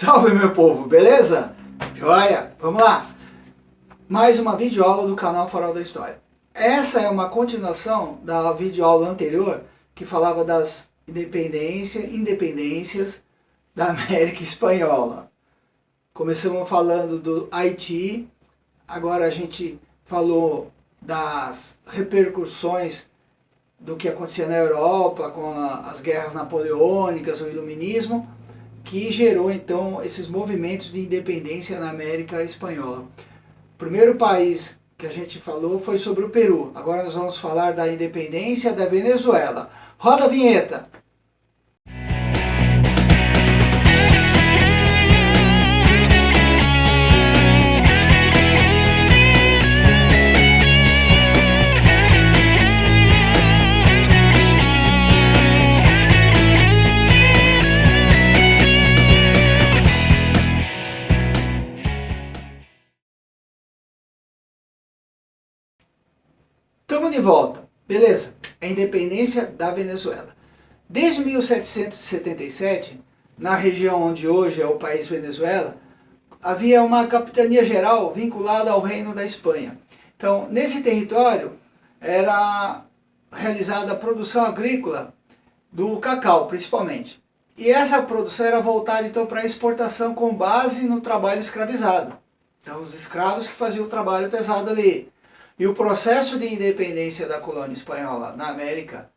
Salve, meu povo, beleza? Joia? Vamos lá! Mais uma videoaula do canal Farol da História. Essa é uma continuação da videoaula anterior que falava das independências da América Espanhola. Começamos falando do Haiti, agora a gente falou das repercussões do que acontecia na Europa com as guerras napoleônicas, o iluminismo, que gerou então esses movimentos de independência na América Espanhola. O primeiro país que a gente falou foi sobre o Peru. Agora nós vamos falar da independência da Venezuela. Roda a vinheta! Estamos de volta, beleza? A independência da Venezuela. Desde 1777, na região onde hoje é o país Venezuela, havia uma capitania geral vinculada ao Reino da Espanha. Então, nesse território era realizada a produção agrícola do cacau, principalmente. E essa produção era voltada então para a exportação com base no trabalho escravizado. Então, os escravos que faziam o trabalho pesado ali. E o processo de independência da colônia espanhola na América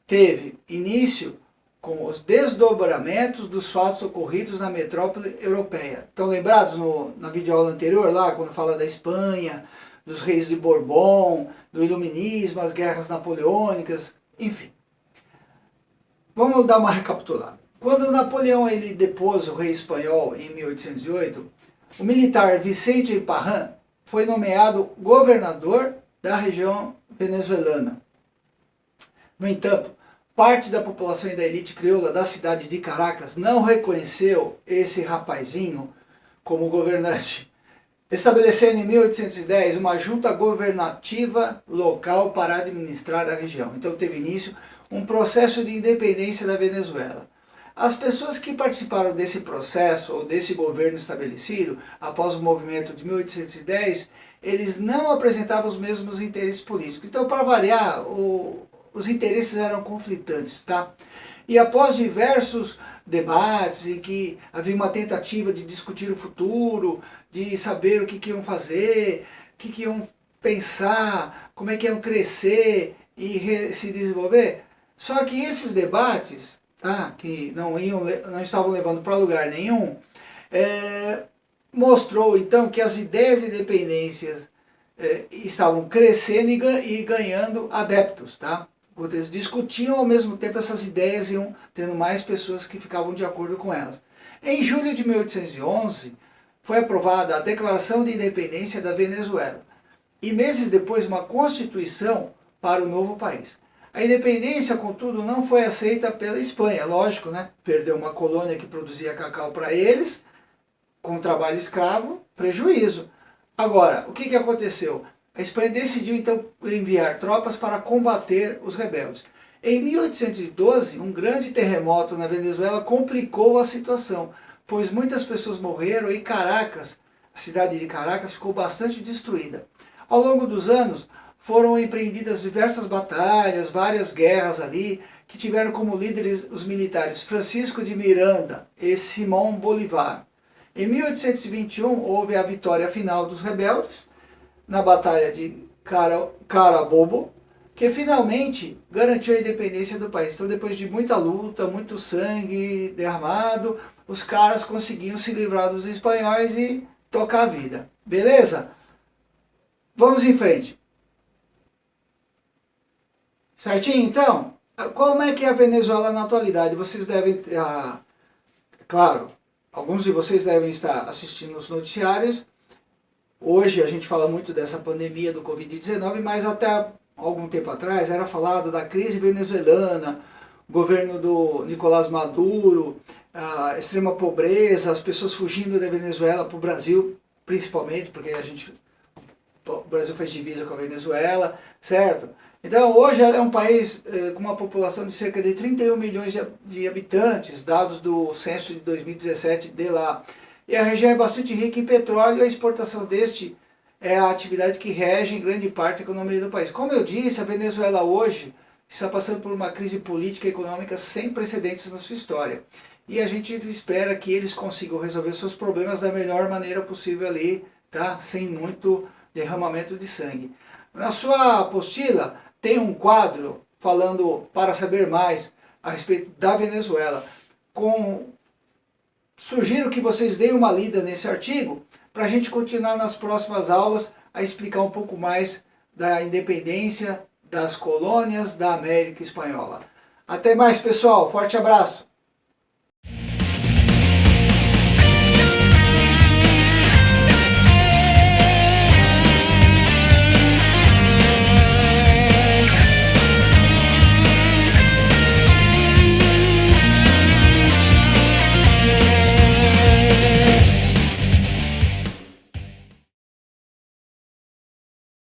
teve início com os desdobramentos dos fatos ocorridos na metrópole europeia. Estão lembrados na videoaula anterior, lá quando fala da Espanha, dos reis de Bourbon, do iluminismo, as guerras napoleônicas, enfim. Vamos dar uma recapitulada. Quando Napoleão ele depôs o rei espanhol em 1808, o militar Vicente Parrán foi nomeado governador da região venezuelana. No entanto, parte da população e da elite crioula da cidade de Caracas não reconheceu esse rapazinho como governante, estabelecendo em 1810 uma junta governativa local para administrar a região. Então teve início um processo de independência da Venezuela. As pessoas que participaram desse processo, ou desse governo estabelecido, após o movimento de 1810, eles não apresentavam os mesmos interesses políticos. Então, para variar, os interesses eram conflitantes, tá? E após diversos debates em que havia uma tentativa de discutir o futuro, de saber o que iam fazer, o que iam pensar, como é que iam crescer e se desenvolver, só que esses debates, que não estavam levando para lugar nenhum, mostrou então que as ideias de independência estavam crescendo e ganhando adeptos, tá? Quando eles discutiam ao mesmo tempo essas ideias, iam tendo mais pessoas que ficavam de acordo com elas. Em julho de 1811 foi aprovada a Declaração de Independência da Venezuela e meses depois uma Constituição para o novo país. A independência, contudo, não foi aceita pela Espanha, lógico, né? Perdeu uma colônia que produzia cacau para eles, com trabalho escravo, prejuízo. Agora, o que aconteceu? A Espanha decidiu, então, enviar tropas para combater os rebeldes. Em 1812, um grande terremoto na Venezuela complicou a situação, pois muitas pessoas morreram e Caracas, a cidade de Caracas, ficou bastante destruída. Ao longo dos anos, foram empreendidas diversas batalhas, várias guerras ali, que tiveram como líderes os militares Francisco de Miranda e Simão Bolívar. Em 1821 houve a vitória final dos rebeldes, na Batalha de Carabobo, que finalmente garantiu a independência do país. Então depois de muita luta, muito sangue derramado, os caras conseguiam se livrar dos espanhóis e tocar a vida. Beleza? Vamos em frente. Certinho, então? Como é que é a Venezuela na atualidade? Vocês devem, claro, alguns de vocês devem estar assistindo os noticiários. Hoje a gente fala muito dessa pandemia do Covid-19, mas até algum tempo atrás era falado da crise venezuelana, o governo do Nicolás Maduro, a extrema pobreza, as pessoas fugindo da Venezuela para o Brasil, principalmente, porque o Brasil faz divisa com a Venezuela, certo? Então hoje é um país com uma população de cerca de 31 milhões de habitantes, dados do censo de 2017 de lá. E a região é bastante rica em petróleo e a exportação deste é a atividade que rege em grande parte a economia do país. Como eu disse, a Venezuela hoje está passando por uma crise política e econômica sem precedentes na sua história. E a gente espera que eles consigam resolver seus problemas da melhor maneira possível ali, tá? Sem muito derramamento de sangue. Na sua apostila tem um quadro falando para saber mais a respeito da Venezuela. Sugiro que vocês deem uma lida nesse artigo para a gente continuar nas próximas aulas a explicar um pouco mais da independência das colônias da América Espanhola. Até mais, pessoal. Forte abraço.